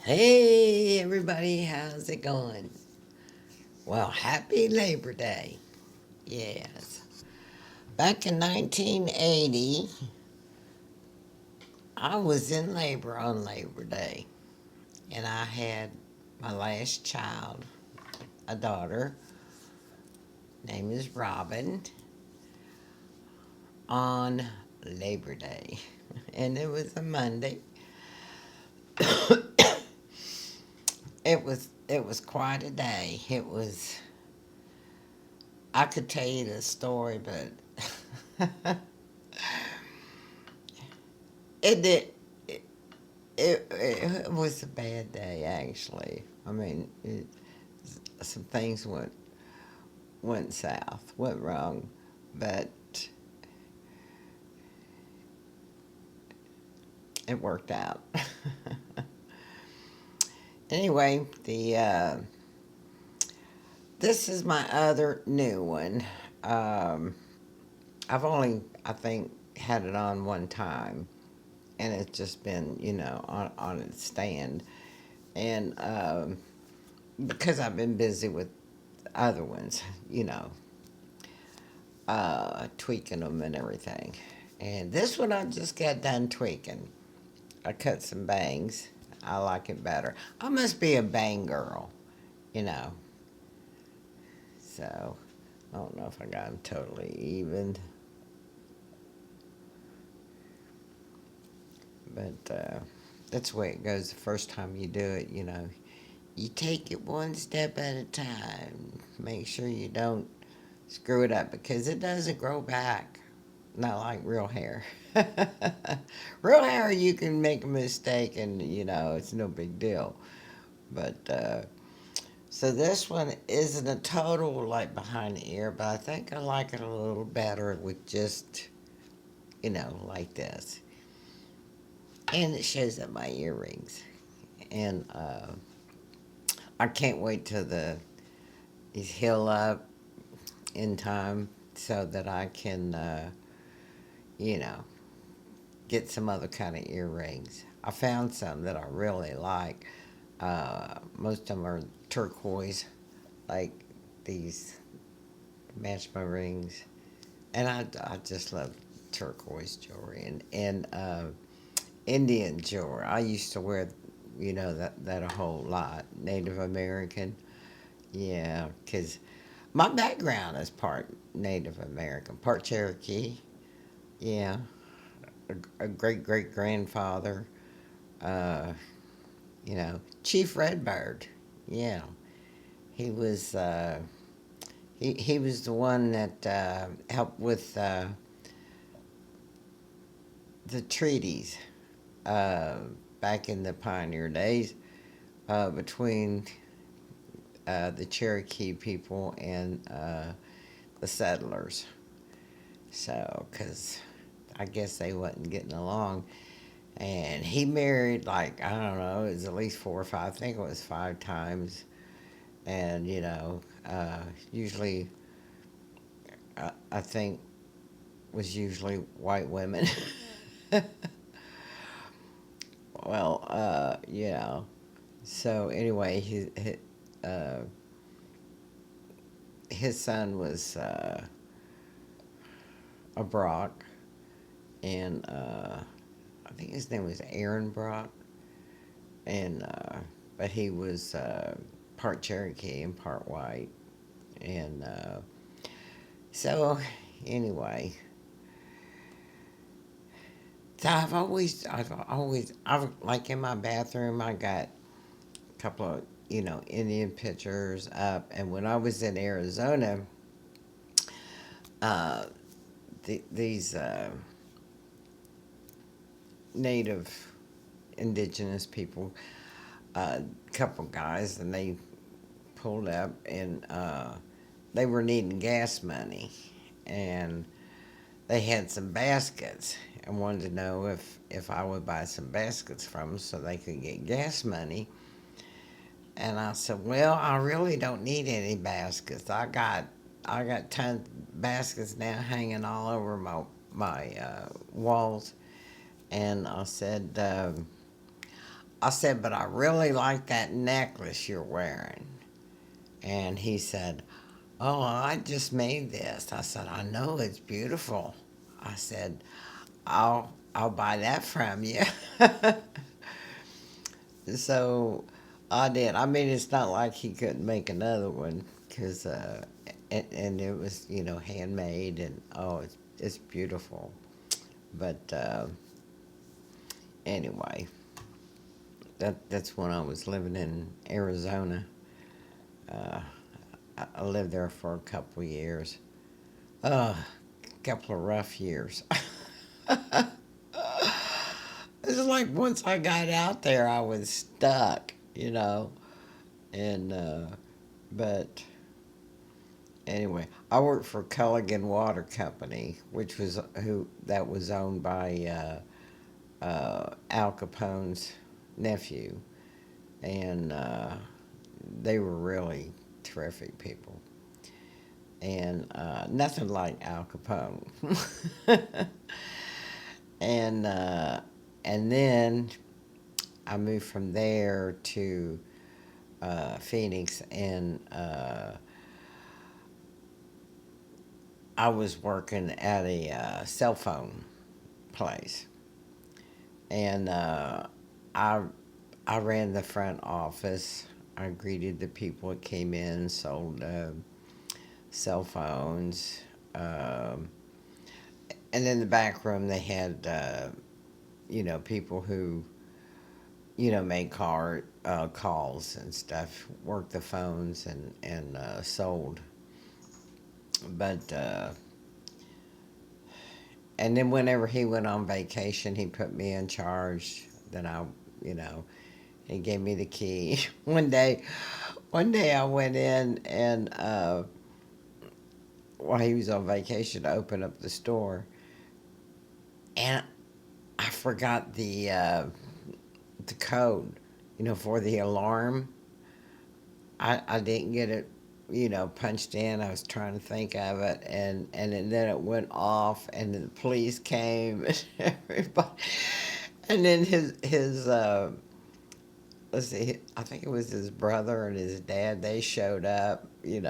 Hey everybody, how's it going? Well, happy Labor Day. Yes. Back in 1980, I was in labor on Labor Day, and I had my last child, a daughter, name is Robin, on Labor Day. And it was a Monday. It was quite a day. I could tell you the story, but it did it was a bad day actually. I mean, some things went south, went wrong, but it worked out. Anyway, the this is my other new one. Um, I've only, I think, had it on one time, and it's just been, on its stand. And because I've been busy with other ones, tweaking them and everything. And this one I just got done tweaking. I cut some bangs. I like it better. I must be a bang girl, you know. So I don't know if I got them totally even, but that's the way it goes. The first time you do it, you take it one step at a time. Make sure you don't screw it up because it doesn't grow back. Not like real hair. Real hair, you can make a mistake and, it's no big deal. But, so this one isn't a total like behind the ear, but I think I like it a little better with just, like this. And it shows up my earrings. And I can't wait till these heal up in time so that I can, you know, get some other kind of earrings. I found some that I really like. Most of them are turquoise, like these match my rings, and I just love turquoise jewelry and Indian jewelry. I used to wear, that a whole lot. Native American, yeah, because my background is part Native American, part Cherokee, yeah, a great great grandfather. Uh, Chief Redbird. Yeah, he was. He was the one that helped with the treaties uh, back in the pioneer days between the Cherokee people and the settlers. So, because I guess they wasn't getting along, and he married like I don't know, it was at least four or five. I think it was five times, and usually I think was usually white women. Well, so anyway, uh, his son was a Brock, and I think his name was Aaron Brock, and but he was part Cherokee and part white, and so anyway, so I've like in my bathroom, I got a couple of Indian pictures up, and when I was in Arizona, uh, these native indigenous people, a couple guys, and they pulled up and they were needing gas money, and they had some baskets and wanted to know if I would buy some baskets from them so they could get gas money. And I said, well, I really don't need any baskets. I got tons of baskets now hanging all over my walls. And I said, I said, but I really like that necklace you're wearing. And he said, oh, I just made this. I said, I know it's beautiful. I said, I'll buy that from you. So I did. I mean, it's not like he couldn't make another one because, and it was, handmade, and oh, it's beautiful. But anyway, that's when I was living in Arizona. Uh, I lived there for a couple of years. A couple of rough years. It's like once I got out there, I was stuck. And but anyway, I worked for Culligan Water Company, which was who that was owned by Al Capone's nephew, and they were really terrific people, and nothing like Al Capone. and and then I moved from there to Phoenix, and I was working at a cell phone place, and I I ran the front office. I greeted the people that came in, sold cell phones, and in the back room they had people who made calls and stuff, worked the phones and sold. But and then whenever he went on vacation, he put me in charge. Then you know, he gave me the key. One day I went in and while he was on vacation, to open up the store, and I forgot the code, for the alarm. I didn't get it, punched in. I was trying to think of it, and then it went off, and then the police came, and everybody, and then his let's see, I think it was his brother and his dad. They showed up, and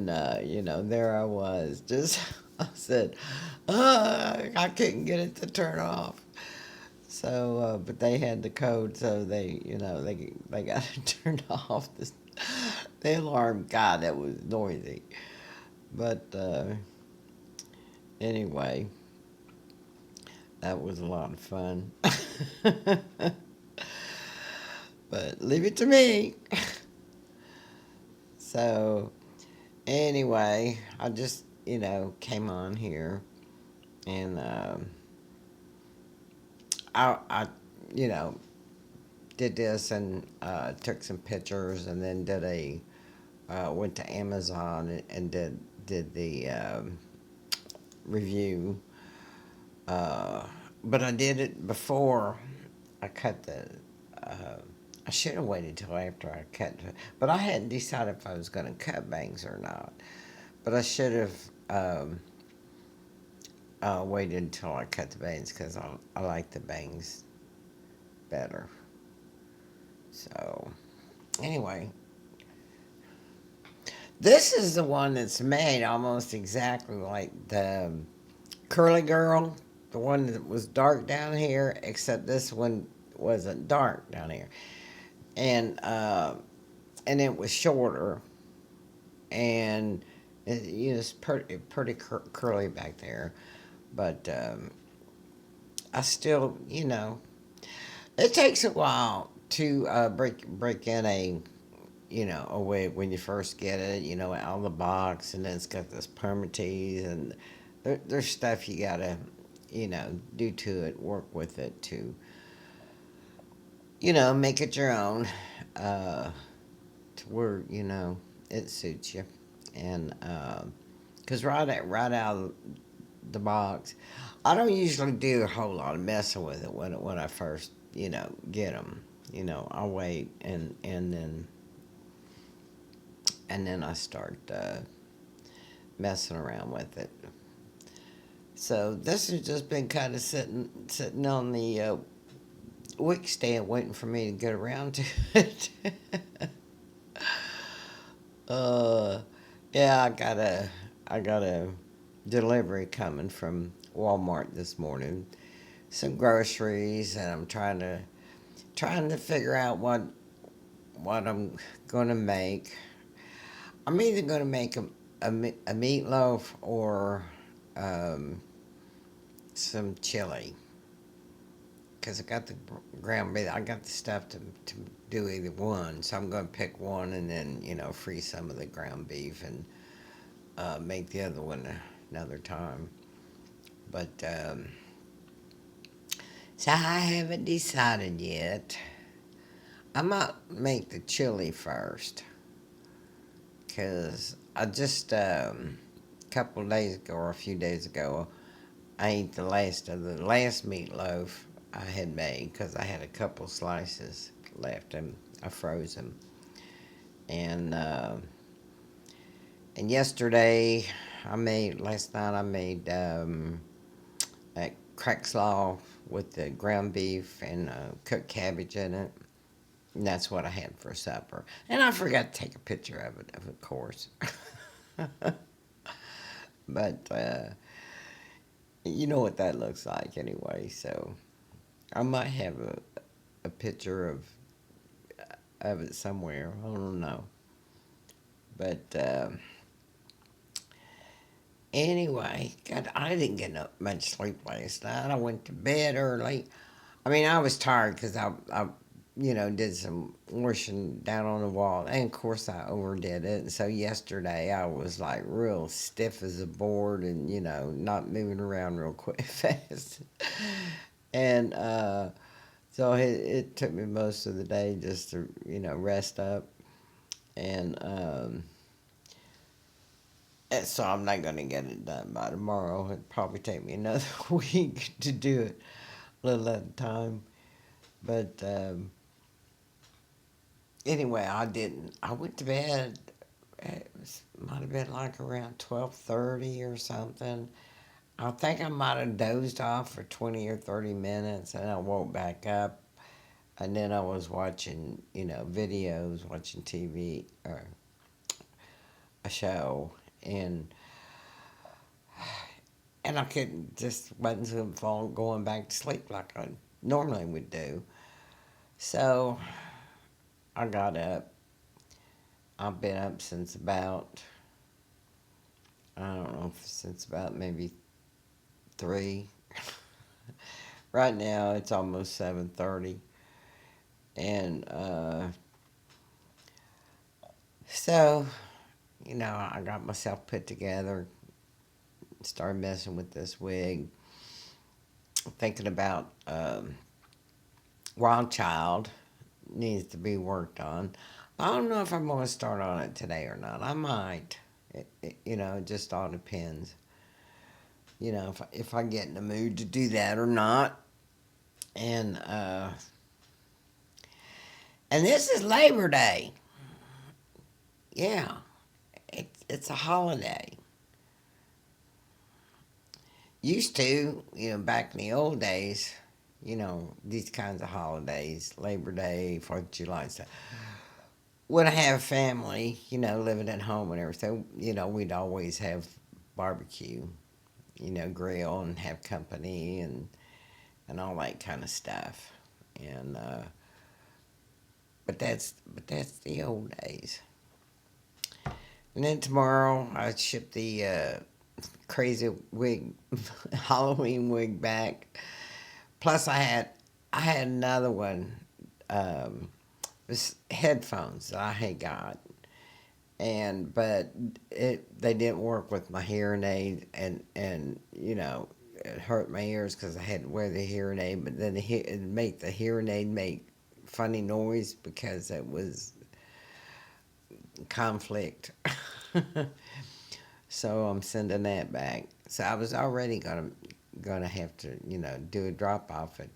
there I was, just I said, I couldn't get it to turn off. So, but they had the code, so they got it turned off. The alarm, God, that was noisy. But anyway, that was a lot of fun. But leave it to me. So anyway, I just came on here, and I you know did this, and took some pictures, and then did a went to Amazon, and did the review. Uh, but I did it before I cut the. Uh, I should have waited till after I cut, but I hadn't decided if I was going to cut bangs or not. But I should have waited until I cut the bangs, because I like the bangs better. So anyway, this is the one that's made almost exactly like the Curly Girl, the one that was dark down here, except this one wasn't dark down here, and it was shorter, and it's pretty curly back there, but I still, it takes a while to break in a wig when you first get it, out of the box, and then it's got this permatease, and there's stuff you gotta, do to it, work with it to, make it your own, to where, it suits you. And, because right out of the box, I don't usually do a whole lot of messing with it when I first, get them. I'll wait, and then I start messing around with it. So this has just been kind of sitting on the wick stand waiting for me to get around to it. uh, yeah, I got a delivery coming from Walmart this morning. Some groceries, and I'm trying to figure out what I'm gonna make. I'm either gonna make a meatloaf or um, some chili, because I got the ground beef. I got the stuff to do either one, so I'm gonna pick one and then freeze some of the ground beef and make the other one another time. But so I haven't decided yet. I might make the chili first, because I just a couple of days ago or a few days ago I ate the last of the last meatloaf I had made, because I had a couple slices left and I froze them. And yesterday last night I made a crack slaw with the ground beef and cooked cabbage in it. And that's what I had for supper. And I forgot to take a picture of course. But you know what that looks like anyway. So I might have a picture of it somewhere. I don't know. But anyway, God, I didn't get much sleep last night. I went to bed early. I mean, I was tired because I did some washing down on the wall. And of course, I overdid it. And so yesterday, I was like real stiff as a board and, not moving around real quick, fast. And so it took me most of the day just to, rest up. And so I'm not going to get it done by tomorrow. It'd probably take me another week to do it a little at a time. But anyway, I didn't. I went to bed. Might have been like around 12:30 or something. I think I might have dozed off for 20 or 30 minutes, and I woke back up. And then I was watching, videos, watching TV or a show, and I couldn't just wasn't going back to sleep like I normally would do. So I got up. I've been up since about, I don't know, since about maybe 3. Right now it's almost 7:30, and so I got myself put together, started messing with this wig, thinking about Wild Child needs to be worked on. I don't know if I'm going to start on it today or not. I might. It just all depends. If I get in the mood to do that or not. And this is Labor Day. Yeah, it's a holiday. Used to, back in the old days, these kinds of holidays, Labor Day, 4th of July and stuff. When I have family, living at home and everything, we'd always have barbecue, grill and have company and all that kind of stuff. And but that's the old days. And then tomorrow I ship the crazy wig, Halloween wig back. Plus I had another one, this headphones that I had got, but they didn't work with my hearing aid, and it hurt my ears because I had to wear the hearing aid. But then it make the hearing aid make funny noise because it was conflict. So I'm sending that back. So I was already gonna have to do a drop off at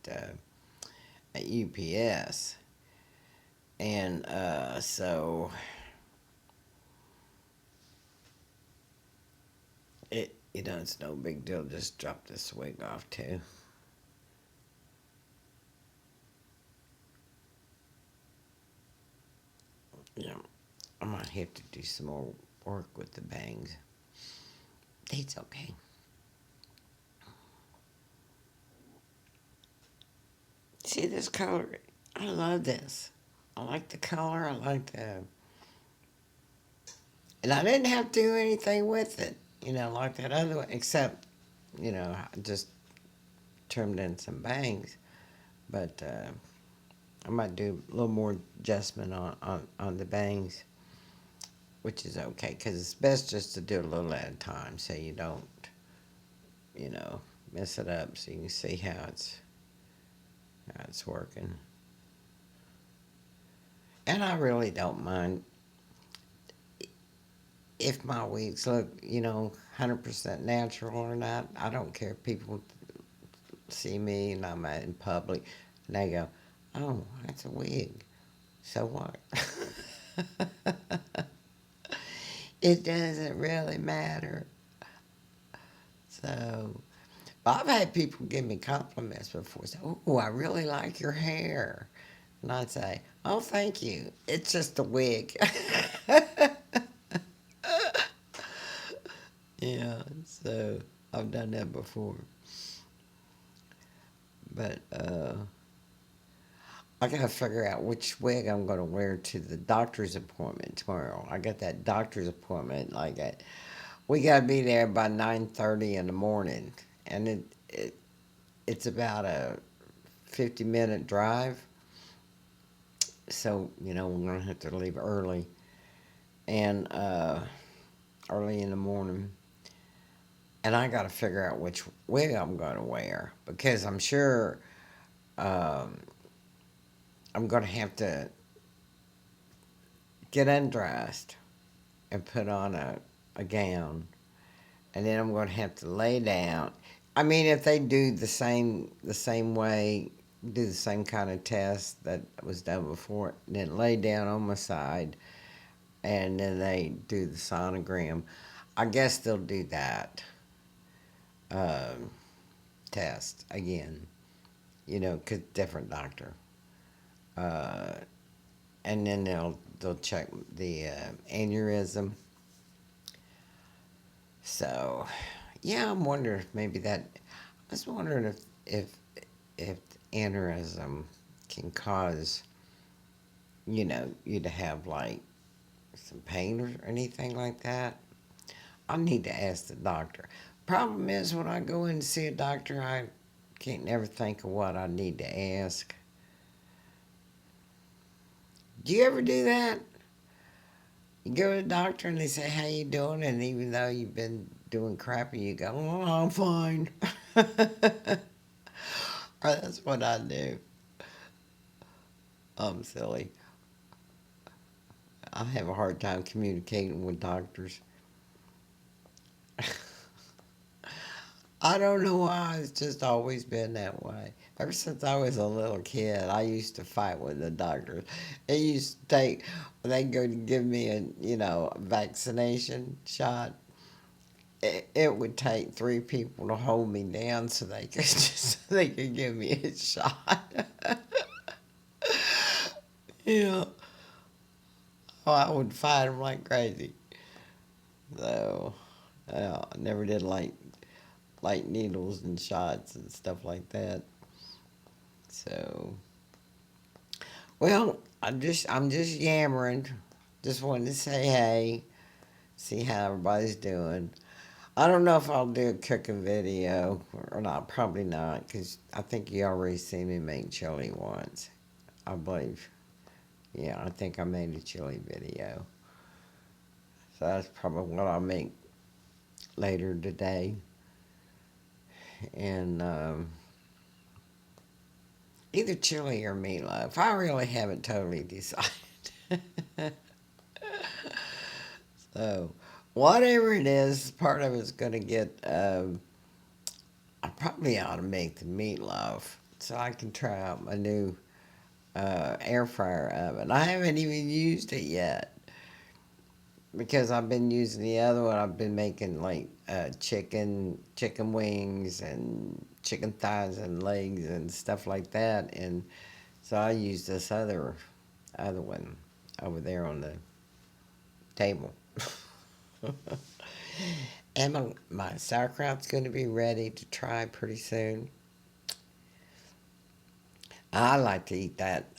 UPS, and so it's no big deal. Just drop this wig off too. Yeah, I might have to do some more work with the bangs. It's okay. See this color? I love this. I like the color. I like the, and I didn't have to do anything with it, like that other one, except, I just trimmed in some bangs. But I might do a little more adjustment on the bangs, which is okay, because it's best just to do a little at a time so you don't, you know, mess it up so you can see how it's working. And I really don't mind if my wigs look, 100% natural or not. I don't care if people see me and I'm out in public and they go, oh, that's a wig. So what? It doesn't really matter. So, but I've had people give me compliments before. Say, oh, I really like your hair. And I'd say, oh, thank you. It's just a wig. Yeah, so I've done that before. But I gotta figure out which wig I'm gonna wear to the doctor's appointment tomorrow. I got that doctor's appointment we gotta be there by 9:30 in the morning, and it's about a 50-minute drive. So we're gonna have to leave early and early in the morning, and I gotta figure out which wig I'm gonna wear because I'm sure um, I'm gonna have to get undressed and put on a gown, and then I'm going to have to lay down. I mean, if they do the same way, do the same kind of test that was done before, then lay down on my side, and then they do the sonogram. I guess they'll do that um, test again, 'cause different doctor, uh, and then they'll check the aneurysm. So, yeah, I'm wondering if maybe that. I was wondering if aneurysm can cause you to have like some pain or anything like that. I need to ask the doctor. Problem is when I go in to see a doctor, I can't never think of what I need to ask. Do you ever do that? You go to the doctor and they say, "How you doing?" And even though you've been doing crappy, you go, "Oh, I'm fine." That's what I do. I'm silly. I have a hard time communicating with doctors. I don't know why. It's just always been that way. Ever since I was a little kid, I used to fight with the doctors. It used to take, when they go to give me a vaccination shot, it would take three people to hold me down so they could so they could give me a shot. Yeah. Oh, I would fight them like crazy. So, I never did like needles and shots and stuff like that. So, well, I'm just yammering. Just wanted to say hey, see how everybody's doing. I don't know if I'll do a cooking video or not. Probably not, because I think you already seen me make chili once. I believe. Yeah, I think I made a chili video. So that's probably what I'll make later today. And either chili or meatloaf. I really haven't totally decided. So, whatever it is, part of it's going to get. I probably ought to make the meatloaf so I can try out my new air fryer oven. I haven't even used it yet because I've been using the other one. I've been making like chicken wings and chicken thighs and legs and stuff like that, and so I use this other one. over there on the table. And my sauerkraut's going to be ready to try pretty soon. I like to eat that.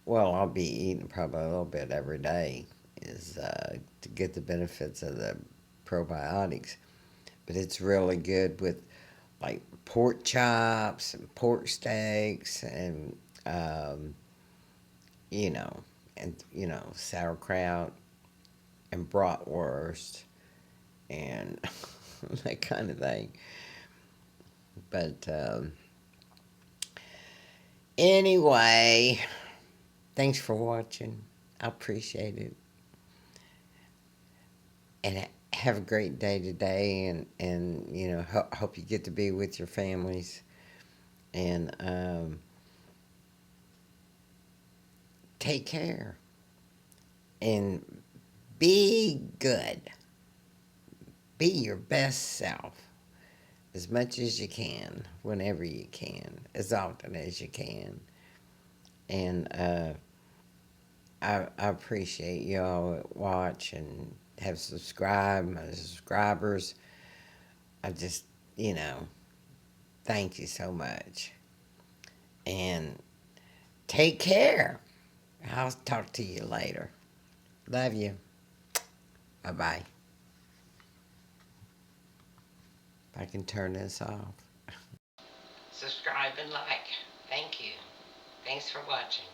Well, I'll be eating probably a little bit every day is to get the benefits of the probiotics. But it's really good with like pork chops and pork steaks and, um, you know, sauerkraut and bratwurst and that kind of thing. But anyway, thanks for watching. I appreciate it. And have a great day today. And hope you get to be with your families. And take care. And be good. Be your best self as much as you can, whenever you can, as often as you can. And I appreciate y'all that watch and have subscribed, my subscribers. I just, thank you so much. And take care. I'll talk to you later. Love you. Bye bye. If I can turn this off. Subscribe and like. Thank you. Thanks for watching.